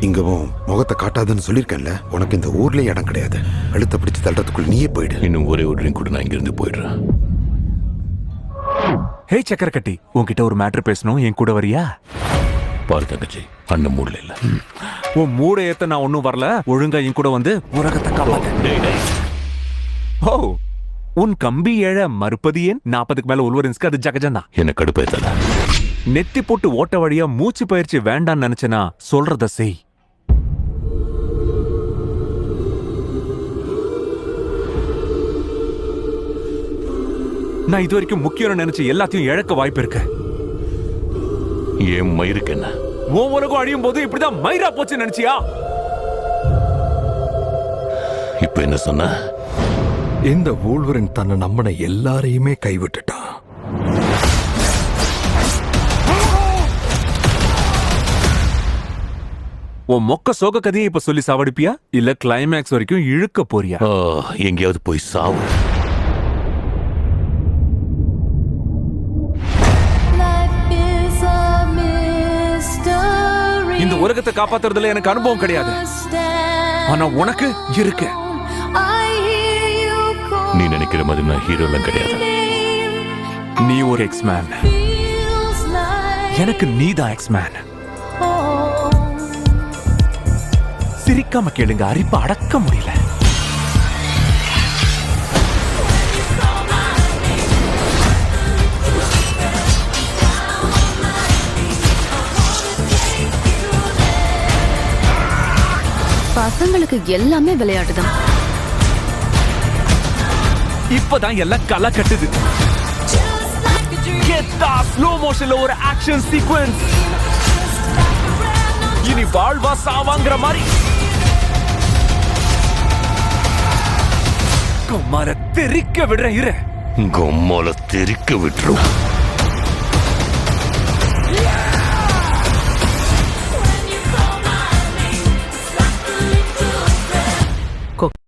இங்கவும் முகத்தை காட்டாதுன்னு சொல்லியிருக்கேன்ல. உனக்கு இந்த ஊர்லயே இடம் கிடையாது. கழுத்தை பிடிச்சு தள்ளுறதுக்குள்ள நீயே போயிடு. இன்னும் ஒரே ஒரு ட்ரிங்க் கூட நான் இங்கிருந்து போயிடுறேன். ஹே சக்கரக்கட்டி, உன்கிட்ட ஒரு மேட்டர் பேசணும், என் கூட வரியா? பாரு தங்கச்சி, அண்ணன் மூடல இல்ல. உன் மூட ஏத்த நான் ஒன்னும் வரல. ஒழுங்கா என் கூட வந்து உலகத்தை காப்பாத்து. ஓ, உன் கம்பி ஏழ மறுப்பது ஏன்? 40க்கு மேல உள்வரின்ஸ்க்கு அது ஜகஜந்தான். என்ன கடுப்பேத்தல. நெத்தி போட்டு ஓட்ட வழியா மூச்சு பயிற்சி வேண்டான்னு நினைச்சனா சொல்றத செய். நான் இது வரைக்கும் முக்கியம் நினைச்சு எல்லாத்தையும் இழக்க வாய்ப்பு இருக்கு. ஏன் மயிருக்கு என்ன? உன் உலகம் அழியும் போது இப்படிதான் மயிரா போச்சு நினைச்சியா? இப்ப என்ன சொன்ன? இந்த வூல்வரின் தன்னை நம்பின எல்லாரையுமே கைவிட்டுட்டான். உன் மொக்க சோக கதையை இப்ப சொல்லி சாவடிப்பியா இல்ல கிளைமேக்ஸ் வரைக்கும் இழுக்க போறியா? எங்கேயாவது போய் சாவு. இந்த உலகத்தை காப்பாத்துறதுல எனக்கு அனுபவம் கிடையாது. ஆனா உனக்கு இருக்கு. நீ நினைக்கிற மாதிரி நான் ஹீரோலாம் கிடையாது. நீ ஒரு எக்ஸ்மேன். எனக்கு நீதான் எக்ஸ்மேன். சிரிக்காம கேளுங்க, அரிப்ப அடக்க முடியல. பசங்களுக்கு எல்லாமே விளையாட்டுதான். இப்பதான் எல்லாம் களை கட்டுது. ஸ்லோ மோஷன்ல ஒரு ஆக்ஷன் சீக்வென்ஸ். இனி வாழ்வா சாவாங்கிற மாதிரி. குமார தெரிக்க விடுற இரு. கொம்மால தெரிக்க விட்டுரும்.